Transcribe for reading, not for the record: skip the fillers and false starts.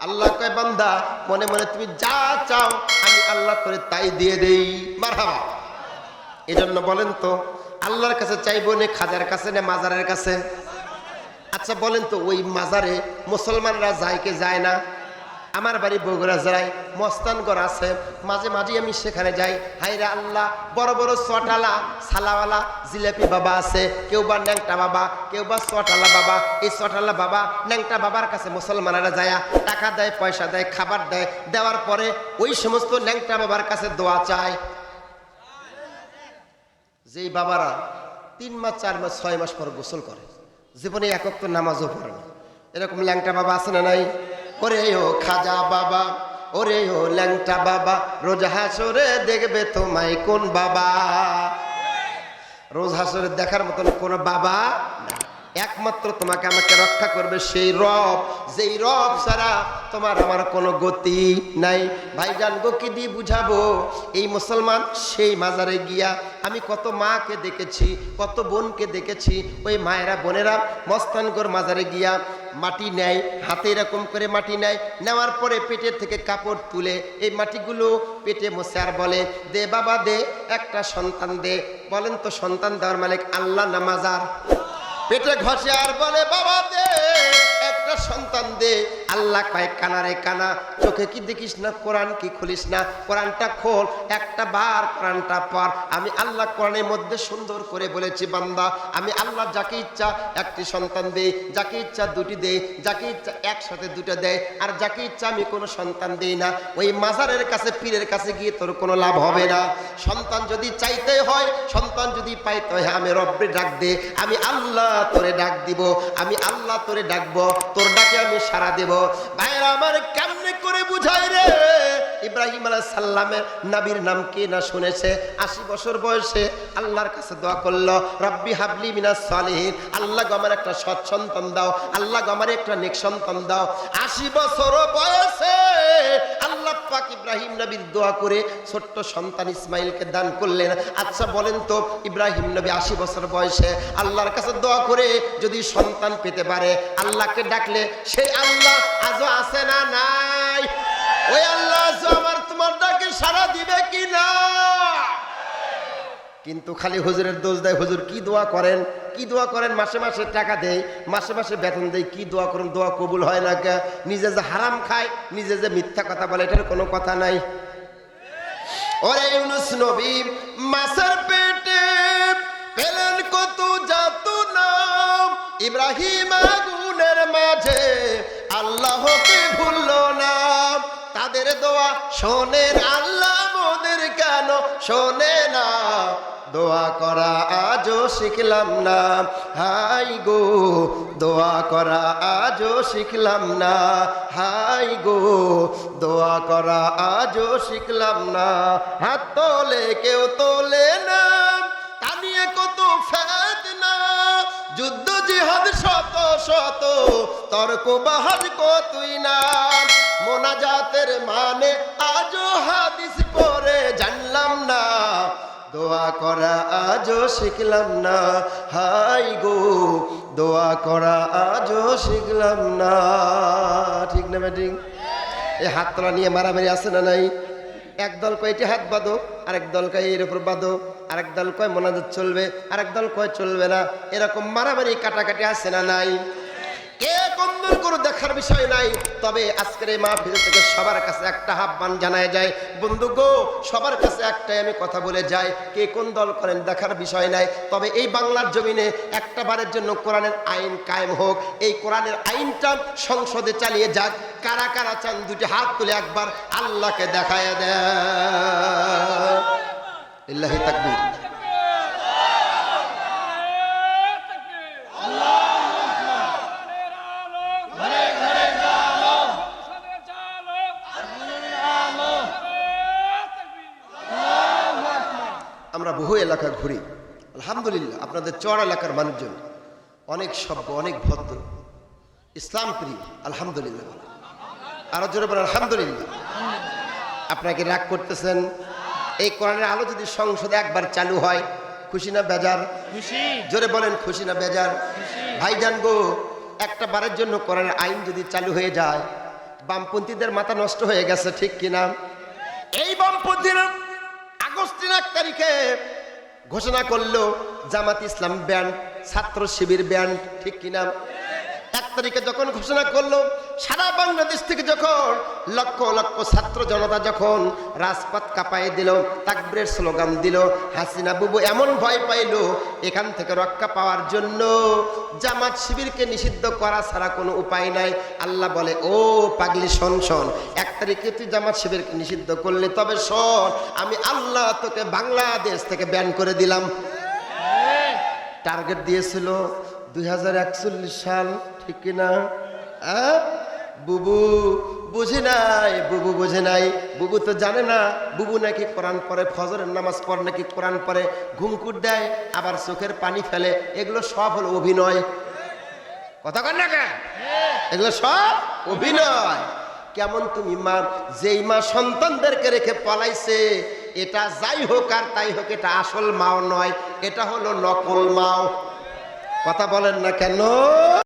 আল্লাহ কয় বান্দা মনে মনে তুমি যা চাও আমি আল্লাহ করে তাই দিয়ে দেই। মারহাবা। এজন্য বলেন তো আল্লাহর কাছে চাইবো না খাজার কাছে না মাজারের কাছে? আচ্ছা বলেন তো ওই মাজারে মুসলমানরা যায় কি যায় না? আমার বাড়ি বগুড়া জেলায় মস্তানগড় আছে, মাঝে মাঝে আমি সেখানে যাই। হায়রে আল্লাহ, বড় বড় চটালা সালাওয়ালা জিলাপি বাবা আছে, কেউ বা ন্যাংটা বাবা, কেউ বা চটালা বাবা। এই চটালা বাবা ন্যাংটা বাবার কাছে মুসলমানেরা যায়, টাকা দেয়, পয়সা দেয়, খাবার দেয়, দেওয়ার পরে ওই সমস্ত ন্যাংটা বাবার কাছে দোয়া চায়। যেই বাবারা 3 মাস 4 মাস 6 মাস পর গোসল করে, জীবনে একক তো নামাজও পড়ে না, এরকম ল্যাংটা বাবা আছে না নাই? ওরে ও খাজা বাবা, ওরে ও ল্যাংটা বাবা, রোজ হাসরে দেখবে তোমায় কোন বাবা? রোজ হাসরে দেখার মতন কোন বাবা না, একমাত্র তোমাকে আমাকে রক্ষা করবে সেই রব, যেই রব ছাড়া তোমার আমার কোনো গতি নাই। ভাইজান গো কি দিয়ে বুঝাবো? এই মুসলমান সেই মাজারে গিয়া আমি কত মাকে দেখেছি, কত বোনকে দেখেছি। ওই মায়েরা বোনেরা মস্তানগড় মাজারে গিয়া মাটি নেয়, হাতে এরকম করে মাটি নেয়, নেওয়ার পরে পেটের থেকে কাপড় তুলে এই মাটিগুলো পেটে মুছে আর বলে দে বাবা দে, একটা সন্তান দে। বলেন তো সন্তান দেওয়ার মালিক আল্লাহ না মাজার? পেটে ঘষে আর বলে বাবা দে, একটা সন্তান দে। আল্লাহ কয় কানারে কানা, চোখে কি দেখিস না, কোরআন কি খুলিস না? কোরআনটা খোল, একটা বার কোরআনটা পড়। আমি আল্লাহ কোরআনের মধ্যে সুন্দর করে বলেছি বান্দা আমি আল্লাহ যাকে ইচ্ছা একটি সন্তান দেই, যাকে ইচ্ছা 2টি দেই, যাকে ইচ্ছা একসাথে 2টা দেয়, আর যাকে ইচ্ছা আমি কোনো সন্তান দেই না। ওই মাজারের কাছে পীরের কাছে গিয়ে তোর কোনো লাভ হবে না। সন্তান যদি চাইতে হয়, সন্তান যদি পাইতে হয়, আমি রব্বে ডাক দে, আমি আল্লাহ তোরে ডাক দিব, আমি আল্লাহ তোরে ডাকবো, তোর ডাকে আমি সাড়া দেব। ভাইরা আমার কেমনে করে বুঝাই রে? ইব্রাহিম আলাইহিস সালামের নবীর নাম কে না শুনেছে? 80 বছর বয়সে আল্লাহর কাছে দোয়া করলো, রব্বি হাবলি মিনাস সালিহিন, আল্লাহ গো আমার একটা সৎ সন্তান দাও, আল্লাহ গো আমার একটা নেক সন্তান দাও। 80 বছর বয়সে আল্লাহ পাক ইব্রাহিম নবীর দোয়া করে ছোট্ট সন্তান ইসমাইলকে দান করলেন। আচ্ছা বলেন তো ইব্রাহিম নবী 80 বছর বয়সে আল্লাহর কাছে দোয়া করে যদি সন্তান পেতে পারে, আল্লাহকে ডাকলে সেই আল্লাহ আজও আছে না নাই? ওই আল্লাহ আজও আমার তোমার ডাকে সাড়া দিবে কি না? কিন্তু খালি হুজুরের দোষ দেয়, হুজুর কি দোয়া করেন, কি দোয়া করেন, মাসে মাসে টাকা দেয়, মাসে মাসে বেতন দেয়, কি দোয়া করেন, দোয়া কবুল হয় না কে? নিজে যে হারাম খায়, নিজে যে মিথ্যা কথা বলে, এটার কোনো কথা নাই। ওরে ইউনুস নবী মাছের পেটে পেলেন কত যাতনা, ইব্রাহিম আগুনের মাঝে আল্লাহকে ভুললো না। তাদের দোয়া শোনেন আল্লাহ, মোদের কেন শোনে না? দোয়া করা আজও শিখলাম না, হাই গো দোয়া করা আজও শিখলাম না, হাই গো দোয়া করা আজও শিখলাম না। হাত তোলে কেউ তোলে না, তা নিয়ে কত ফেতনা, যুদ্ধ জিহাদ শত শত, তর্ক বাহাজ কতই না। মোনাজাতের মানে আজও হাদিস পড়ে জানলাম না, দোয়া করা আজও শিখলাম না, হাই গো দোয়া করা আজও শিখলাম না। ঠিক না ব্যাটিং? এই হাত তোলা নিয়ে মারামারি আছে না নাই? একদল কয় এটি হাত বাঁধো, আরেক দল কয় এর উপর বাঁধো, আরেক দল কয় মোনাজাত চলবে, আরেক দল কয় চলবে না। এরকম মারামারি কাটাকাটি আছে না নাই? কে কন্দন করে দেখার বিষয় নাই। তবে আজকের এই মাহফিল থেকে সবার কাছে একটা আহ্বান জানায় যায়, বন্ধু গো সবার কাছে একটাই আমি কথা বলে যাই, কে কোন দল করেন দেখার বিষয় নাই। তবে এই বাংলার জমিনে একটা বারের জন্য কোরআনের আইন কায়েম হোক, এই কোরআনের আইনটা সংসদে চালিয়ে যাক। কারা কারা চান 2টি হাত তুলে একবার আল্লাহকে দেখায় দেয়। লিল্লাহি তাকবীর। আমরা বহু এলাকা ঘুরি, আলহামদুলিল্লাহ আপনাদের চর এলাকার মানুষজন অনেক সভ্য, অনেক ভদ্র, ইসলাম প্রিয়, আলহামদুলিল্লাহ। আরো জোরে বলেন আলহামদুলিল্লাহ। আপনাকে রাগ করতেছেন? এই কোরআনের আলো যদি সংসদে একবার চালু হয়, খুশি না বেজার? খুশি। জোরে বলেন খুশি না বেজার? ভাইজান গো একটা বারের জন্য কোরআনের আইন যদি চালু হয়ে যায়, বামপন্থীদের মাথা নষ্ট হয়ে গেছে, ঠিক কিনা? এই বামপন্থীরা আগস্টের 1 তারিখে ঘোষণা করলো জামাত ইসলাম ব্যান্ড, ছাত্র শিবির ব্যান্ড, ঠিক কিনা? 1 তারিখে যখন ঘোষণা করলো, সারা বাংলাদেশ থেকে যখন লক্ষ লক্ষ ছাত্র জনতা যখন রাজপথ কাঁপায় দিল, তাকবীরের স্লোগান দিল, হাসিনা বুবু এমন ভয় পাইল, এখান থেকে রক্ষা পাওয়ার জন্য জামাত শিবিরকে নিষিদ্ধ করা ছাড়া কোনো উপায় নাই। আল্লাহ বলে, ও পাগলি শোন শোন, 1 তারিখে তুই জামাত শিবিরকে নিষিদ্ধ করলে, তবে শোন, আমি আল্লাহ তোকে বাংলাদেশ থেকে ব্যান করে দিলাম। টার্গেট দিয়েছিল 2041 সাল, ঠিক কিনা? বুবু বুঝে নাই, বুবু বুঝে নাই, বুবু তো জানে না। বুবু নাকি কোরআন পড়ে, ফজরের নামাজ পড়ে, নাকি কোরআন পড়ে, ঘুমকুট দেয়, আবার চোখের পানি ফেলে। এগুলো সব হলো অভিনয়। কথা কন না কে? এগুলো সব অভিনয়। কেমন তুমি মা, যেই মা সন্তানদেরকে রেখে পলাইছে, এটা যাই হোক আর তাই হোক, এটা আসল মাও নয়, এটা হলো নকল মাও। কথা বলেন না কেন?